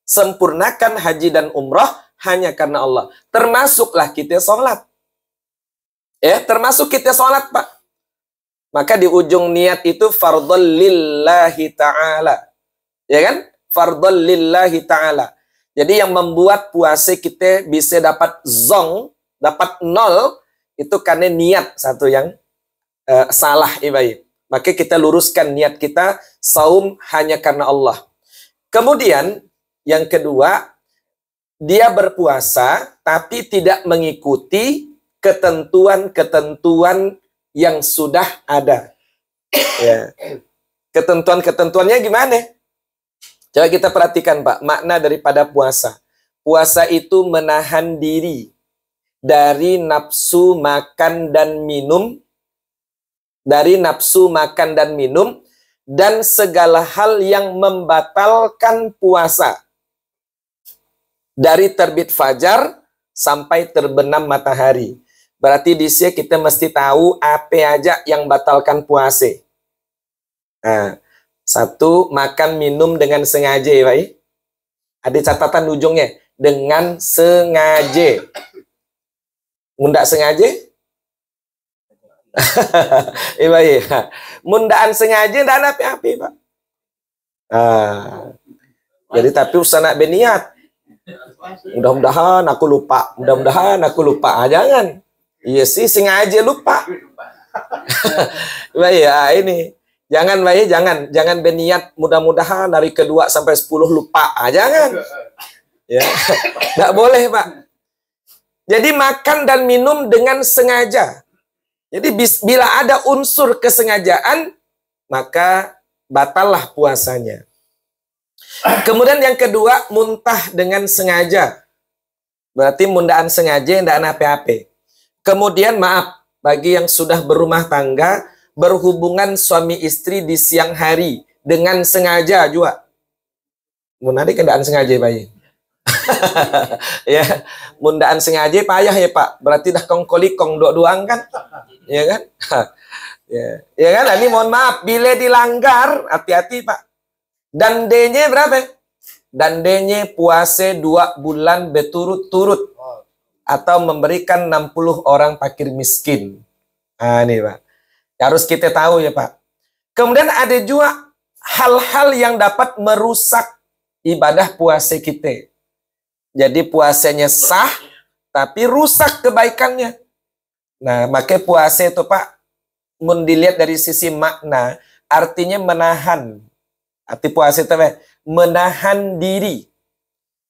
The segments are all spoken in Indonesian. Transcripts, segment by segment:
Sempurnakan haji dan umrah hanya karena Allah. Termasuklah kita sholat. Ya, termasuk kita sholat, Pak. Maka di ujung niat itu fardhon lillahi ta'ala. Ya kan? Fardhon lillahi ta'ala. Jadi yang membuat puasa kita bisa dapat zong, dapat 0, itu karena niat satu yang salah, ibaih. Maka kita luruskan niat kita, saum hanya karena Allah. Kemudian, yang kedua, dia berpuasa tapi tidak mengikuti ketentuan-ketentuan yang sudah ada. Ya. Ketentuan-ketentuannya gimana? Coba kita perhatikan, Pak, makna daripada puasa. Puasa itu menahan diri dari nafsu makan dan minum, dan segala hal yang membatalkan puasa. Dari terbit fajar sampai terbenam matahari. Berarti di sini kita mesti tahu apa aja yang batalkan puasa. Nah, satu, makan minum dengan sengaja, Pak. Ada catatan ujungnya, dengan sengaja. Mundak sengaja? Iya. Mundaan sengaja dan apa-apa, Pak. Jadi tapi usah nak berniat. Mudah-mudahan aku lupa. Jangan. Iya sih, sengaja lupa. Ini. Jangan berniat mudah-mudahan dari kedua sampai 10 lupa. Jangan. Ya. Nggak boleh, Pak. Jadi makan dan minum dengan sengaja. Jadi bila ada unsur kesengajaan, maka batallah puasanya. Kemudian yang kedua, muntah dengan sengaja. Berarti mundaan sengaja, tidak apa-apa. Kemudian maaf, bagi yang sudah berumah tangga, berhubungan suami istri di siang hari, dengan sengaja juga. Mundaan kendaan sengaja, Pak. Ya, mundaan sengaja payah ya, Pak. Berarti dah kong-kolikong dua-duang kan? Ya kan? Ya kan? Ini mohon maaf, bila dilanggar, hati-hati, Pak. Dan D-nya berapa? Dan D-nya puasa 2 bulan berturut-turut. Atau memberikan 60 orang fakir miskin. Ini, Pak. Harus kita tahu ya, Pak. Kemudian ada juga hal-hal yang dapat merusak ibadah puasa kita. Jadi puasanya sah, tapi rusak kebaikannya. Nah, maka puasa itu, Pak, mun dilihat dari sisi makna, artinya menahan. Arti puasa itu menahan diri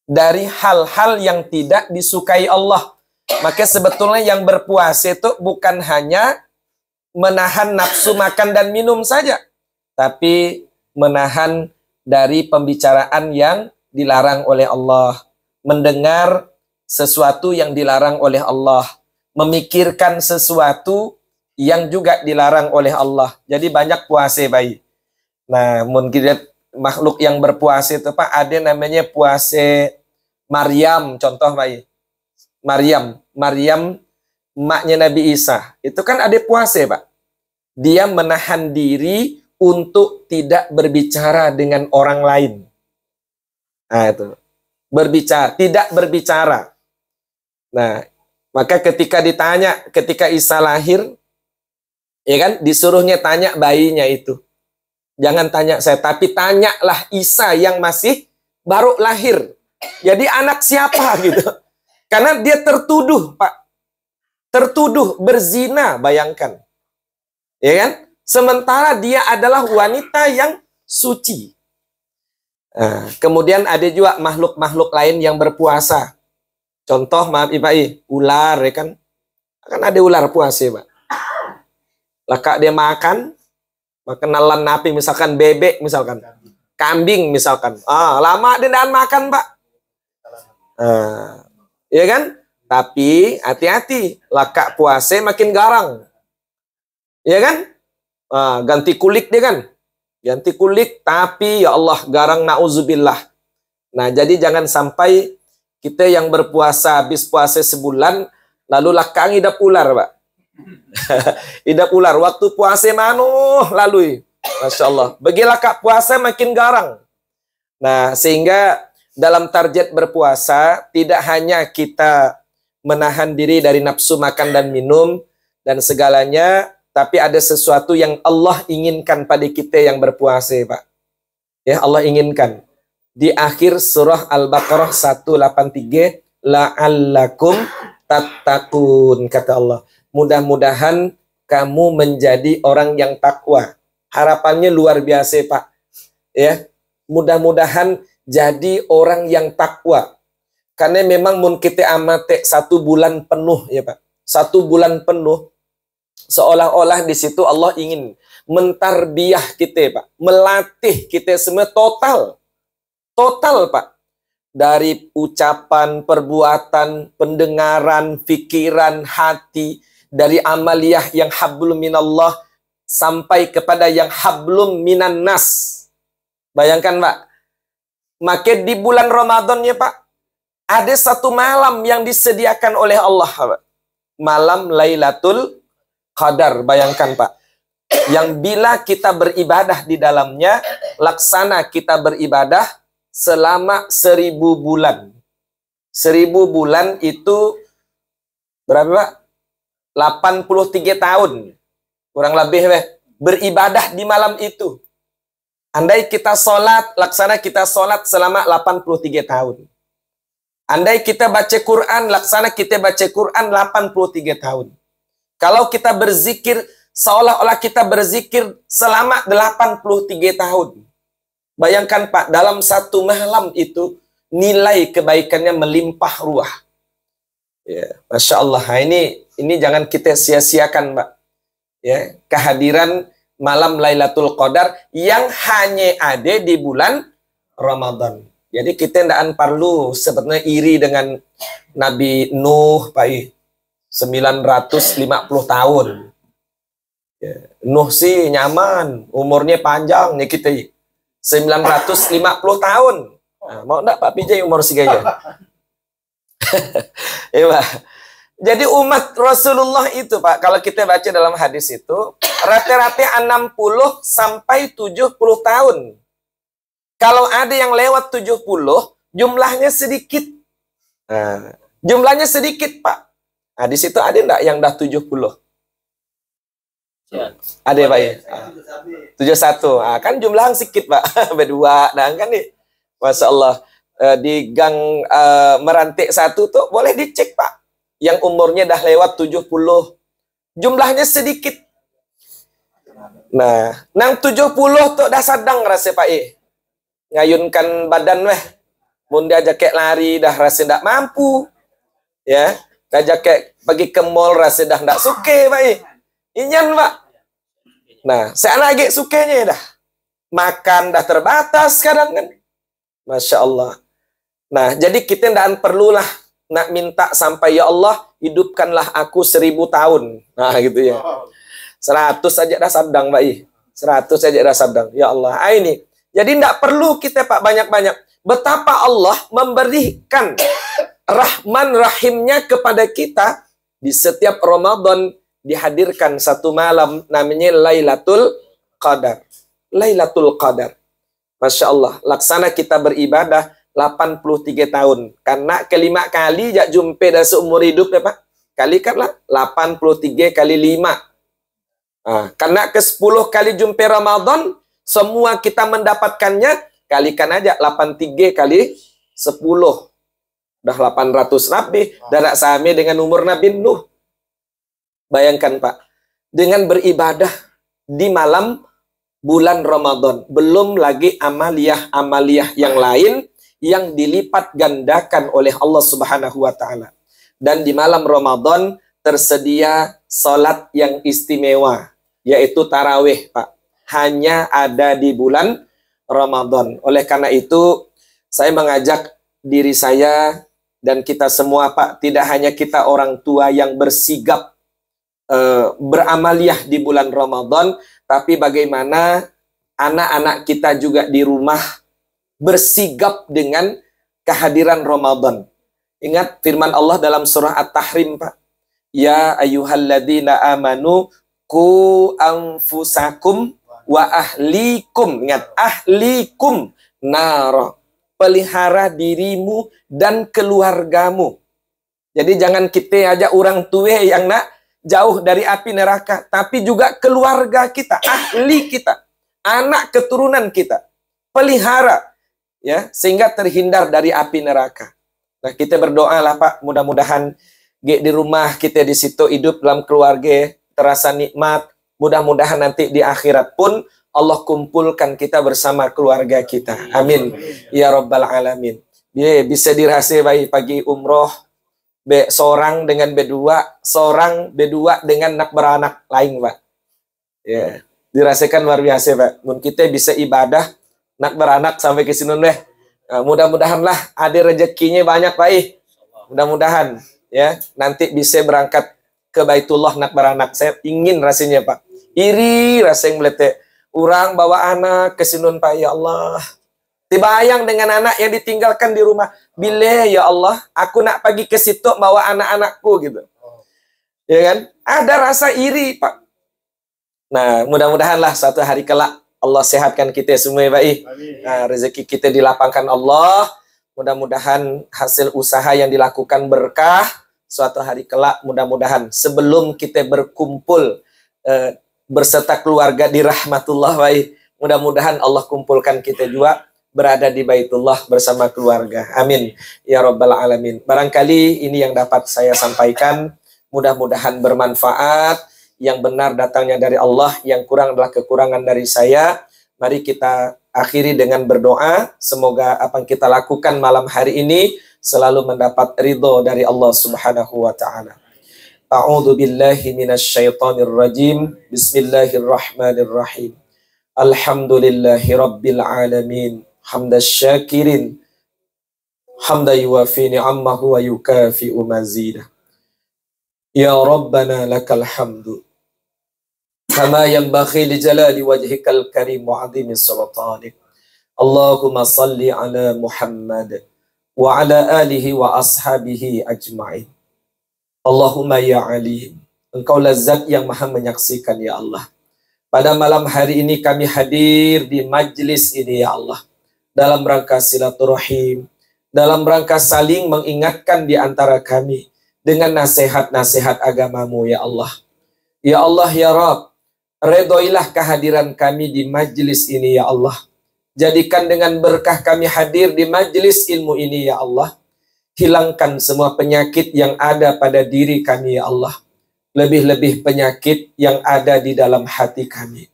dari hal-hal yang tidak disukai Allah. Maka sebetulnya yang berpuasa itu bukan hanya menahan nafsu makan dan minum saja, tapi menahan dari pembicaraan yang dilarang oleh Allah, mendengar sesuatu yang dilarang oleh Allah, memikirkan sesuatu yang juga dilarang oleh Allah. Jadi banyak puasa, bayi. Nah, mungkin makhluk yang berpuasa itu, Pak, ada namanya puasa Maryam, contoh, bayi. Maryam, maknya Nabi Isa. Itu kan ada puasa, Pak. Dia menahan diri untuk tidak berbicara dengan orang lain. Nah, itu. Tidak berbicara. Nah, maka ketika ditanya, ketika Isa lahir, ya kan, disuruhnya tanya bayinya itu. Jangan tanya saya, tapi tanyalah Isa yang masih baru lahir. Jadi anak siapa gitu. Karena dia tertuduh, Pak. Tertuduh berzina, bayangkan. Ya kan? Sementara dia adalah wanita yang suci. Nah, kemudian ada juga makhluk-makhluk lain yang berpuasa. Contoh, maaf Ibai, ular, ya kan? Kan ada ular puasa, Pak. Laka dia makan kenalan napi, misalkan bebek, misalkan kambing, misalkan. Lama dia tidak makan, Pak. Ya kan? Tapi hati-hati, laka puasa makin garang. Ya kan? Ganti kulit dia kan? Ganti kulit, tapi ya Allah garang, na'udzubillah. Nah, jadi jangan sampai kita yang berpuasa habis puasa sebulan lalu laka ngidap ular, Pak. Idap ular waktu puasa mano lalu, Masya Allah. Begilah kak puasa makin garang. Nah, sehingga dalam target berpuasa tidak hanya kita menahan diri dari nafsu makan dan minum dan segalanya, tapi ada sesuatu yang Allah inginkan pada kita yang berpuasa, Pak. Ya, Allah inginkan. Di akhir surah Al-Baqarah 183, la'allakum tattaqun, kata Allah. Mudah-mudahan kamu menjadi orang yang takwa. Harapannya luar biasa, Pak. Ya, mudah-mudahan jadi orang yang takwa. Karena memang mun kita amate 1 bulan penuh, ya Pak. 1 bulan penuh, seolah-olah di situ Allah ingin mentarbiah kita, Pak. Melatih kita semua total. Total, Pak. Dari ucapan, perbuatan, pendengaran, pikiran, hati. Dari amaliyah yang hablum minallah sampai kepada yang hablum minan nas. Bayangkan, Pak. Maka di bulan Ramadan, ya Pak, ada 1 malam yang disediakan oleh Allah, Pak. Malam Lailatul Qadar. Bayangkan, Pak. Yang bila kita beribadah di dalamnya, laksana kita beribadah selama 1000 bulan. 1000 bulan itu berapa, Pak? 83 tahun. Kurang lebih, Pak. Beribadah di malam itu. Andai kita sholat, laksana kita sholat selama 83 tahun. Andai kita baca Quran, laksana kita baca Quran 83 tahun. Kalau kita berzikir, seolah-olah kita berzikir selama 83 tahun. Bayangkan, Pak, dalam 1 malam itu nilai kebaikannya melimpah ruah. Ya, Masya Allah. Nah, ini jangan kita sia-siakan, Pak. Ya, kehadiran malam Lailatul Qadar yang hanya ada di bulan Ramadan. Jadi kita tidak perlu sebenarnya iri dengan Nabi Nuh, Pak. 950 tahun. Ya, Nuh sih nyaman, umurnya panjang nih kita. 950 tahun. Nah, mau enggak Pak Pijay umur segaya? Ya, Pak. Jadi umat Rasulullah itu, Pak, kalau kita baca dalam hadis itu, rata-rata 60 sampai 70 tahun. Kalau ada yang lewat 70, jumlahnya sedikit. Nah, jumlahnya sedikit, Pak. Nah, di situ ada enggak yang dah 70? Ya. Ada ya, Pak ya? 71. Nah, kan jumlah sedikit, Pak. Berdua. Nah, kan nih. Masya Allah. Di gang Merantik 1 tuh boleh dicek, Pak. Yang umurnya dah lewat 70. Jumlahnya sedikit. Nah, nang 70 tuh dah sadang rasa, Pak ya. Ngayunkan badan weh. Mun dia ajak lari dah rasa ndak mampu. Ya. Ajak pergi ke mall rasa dah ndak suka, Pak ya. Inyan, Pak. Nah, saya lagi sukanya dah. Makan dah terbatas kadang kan. Masya Allah. Nah, jadi kita tidak perlulah nak minta sampai ya Allah hidupkanlah aku 1000 tahun. Nah, gitu ya. 100 aja dah sadang, Pak. 100 aja dah sadang. Ya Allah. Ini. Jadi tidak perlu kita, Pak, banyak-banyak. Betapa Allah memberikan Rahman Rahimnya kepada kita di setiap Ramadan. Dihadirkan 1 malam namanya Lailatul Qadar. Lailatul Qadar. Masya Allah. Laksana kita beribadah 83 tahun. Karena kelima kali jak jumpa dah seumur hidup ya, Pak. Kalikanlah 83 kali 5. Nah, karena ke-10 kali jumpa Ramadan, semua kita mendapatkannya, kalikan aja 83 kali 10. Dah 800 lebih. Dan sama dengan umur Nabi Nuh. Bayangkan, Pak, dengan beribadah di malam bulan Ramadan, belum lagi amaliyah-amaliyah yang lain yang dilipat gandakan oleh Allah Subhanahu wa taala. Dan di malam Ramadan tersedia salat yang istimewa, yaitu tarawih, Pak. Hanya ada di bulan Ramadan. Oleh karena itu, saya mengajak diri saya dan kita semua, Pak, tidak hanya kita orang tua yang bersigap beramaliyah di bulan Ramadan, tapi bagaimana anak-anak kita juga di rumah bersigap dengan kehadiran Ramadan. Ingat firman Allah dalam surah At-Tahrim, Pak. Ya ayyuhalladzina amanu qu anfusakum wa ahlikum. Ingat, ahlikum nara. pelihara dirimu dan keluargamu. Jadi jangan kita aja orang tua yang nak jauh dari api neraka, tapi juga keluarga kita, ahli kita, anak keturunan kita, pelihara, ya, sehingga terhindar dari api neraka. Nah, kita berdoa lah Pak, mudah-mudahan di rumah kita di situ hidup dalam keluarga terasa nikmat. Mudah-mudahan nanti di akhirat pun Allah kumpulkan kita bersama keluarga kita. Amin. Ya Rabbal Alamin. Bisa dirahasiai baik pagi umroh. Seorang dengan berdua, seorang berdua dengan nak beranak lain, Pak. Ya, dirasakan luar biasa, Pak. Mungkin kita bisa ibadah nak beranak sampai ke sini deh. Nah, mudah-mudahanlah ada rezekinya banyak, Pak. Mudah-mudahan ya, nanti bisa berangkat ke Baitullah nak beranak. Saya ingin rasanya, Pak. Iri rasanya melihat orang bawa anak ke sini, Pak. Ya Allah. Dibayang dengan anak yang ditinggalkan di rumah. Bila ya Allah, aku nak pergi ke situ bawa anak-anakku gitu. Ya kan? Ada rasa iri, Pak. Nah, mudah-mudahanlah suatu hari kelak Allah sehatkan kita semua, Pak. Nah, rezeki kita dilapangkan Allah. Mudah-mudahan hasil usaha yang dilakukan berkah. Suatu hari kelak mudah-mudahan sebelum kita berkumpul berserta keluarga di rahmatullah, Pak. Mudah-mudahan Allah kumpulkan kita juga berada di Baitullah bersama keluarga. Amin. Ya Rabbal Alamin. Barangkali ini yang dapat saya sampaikan. Mudah-mudahan bermanfaat. Yang benar datangnya dari Allah. Yang kurang adalah kekurangan dari saya. Mari kita akhiri dengan berdoa. Semoga apa yang kita lakukan malam hari ini selalu mendapat ridho dari Allah Subhanahu wa Ta'ala. A'udzu billahi minasyaitonir rajim. Bismillahirrahmanirrahim. Alhamdulillahi rabbil alamin. Hamda syakirin, hamda yuwafi ni'ammahu wa yukafi'u mazidah. Ya Rabbana lakal hamdu, kama yanbaghi li jalali wajhikal karim wa 'azimi sultanik. Allahumma salli ala Muhammad wa ala alihi wa ashabihi ajma'in. Allahumma ya alim, Engkau lazat yang maha menyaksikan ya Allah. Pada malam hari ini kami hadir di majlis ini ya Allah. Dalam rangka silaturahim, dalam rangka saling mengingatkan di antara kami dengan nasihat-nasihat agamamu ya Allah. Ya Allah ya Rabb, redhoilah kehadiran kami di majlis ini ya Allah. Jadikan dengan berkah kami hadir di majlis ilmu ini ya Allah. Hilangkan semua penyakit yang ada pada diri kami ya Allah. Lebih-lebih penyakit yang ada di dalam hati kami.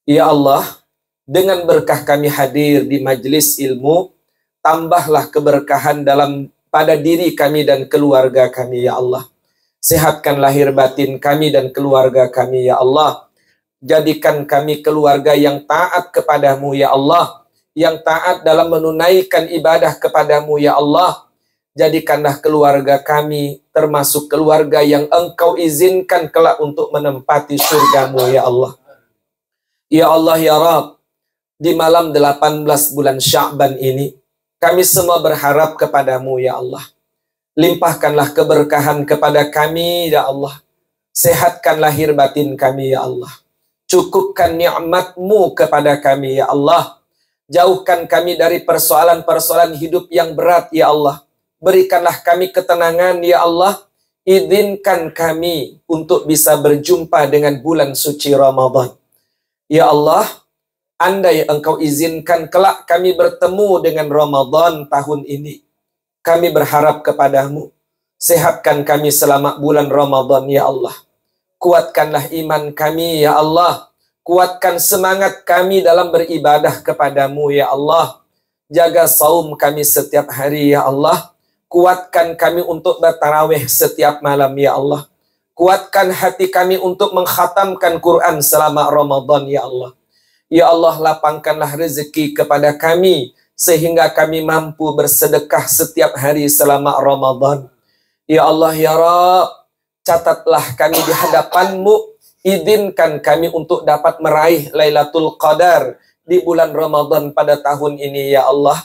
Ya Allah, dengan berkah kami hadir di majlis ilmu, tambahlah keberkahan pada diri kami dan keluarga kami ya Allah. Sehatkan lahir batin kami dan keluarga kami ya Allah. Jadikan kami keluarga yang taat kepadamu ya Allah, yang taat dalam menunaikan ibadah kepadamu ya Allah. Jadikanlah keluarga kami termasuk keluarga yang Engkau izinkan kelak untuk menempati surgamu ya Allah. Ya Allah ya Rabb, di malam 18 bulan Sya'ban ini, kami semua berharap kepadamu ya Allah. Limpahkanlah keberkahan kepada kami ya Allah. Sehatkan lahir batin kami ya Allah. Cukupkan nikmat-Mu kepada kami ya Allah. Jauhkan kami dari persoalan-persoalan hidup yang berat ya Allah. Berikanlah kami ketenangan ya Allah. Izinkan kami untuk bisa berjumpa dengan bulan suci Ramadan. Ya Allah, andai Engkau izinkan kelak kami bertemu dengan Ramadan tahun ini, kami berharap kepadamu, sehatkan kami selama bulan Ramadan ya Allah. Kuatkanlah iman kami ya Allah. Kuatkan semangat kami dalam beribadah kepadamu ya Allah. Jaga saum kami setiap hari ya Allah. Kuatkan kami untuk bertarawih setiap malam ya Allah. Kuatkan hati kami untuk mengkhatamkan Quran selama Ramadan ya Allah. Ya Allah, lapangkanlah rezeki kepada kami sehingga kami mampu bersedekah setiap hari selama Ramadan. Ya Allah ya Rabb, catatlah kami di hadapan-Mu. Izinkan kami untuk dapat meraih Lailatul Qadar di bulan Ramadan pada tahun ini ya Allah.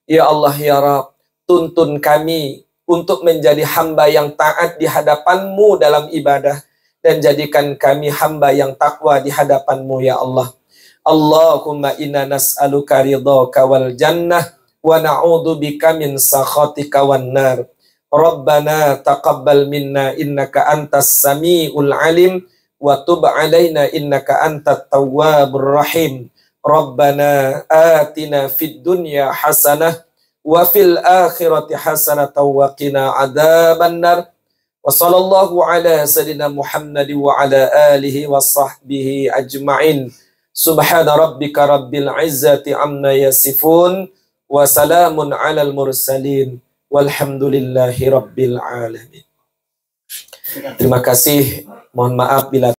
Ya Allah ya Rabb, tuntun kami untuk menjadi hamba yang taat di hadapan-Mu dalam ibadah, dan jadikan kami hamba yang takwa di hadapan-Mu ya Allah. Allahumma inna nas'aluka ridhaka wal jannah wa na'udzubika min sakhatika wan nar. Rabbana taqabbal minna innaka antas samiul alim wa tub alaina innaka antat tawwabur rahim. Rabbana atina fid dunya hasanah wa fil akhirati hasanah wa qina adzaban nar. Wa sallallahu ala sayyidina Muhammad wa ala alihi wa sahbihi ajma'in. Subhana rabbika rabbil izzati amma yasifun wa salamun alal mursalin walhamdulillahi rabbil alamin. Terima kasih. Mohon maaf bila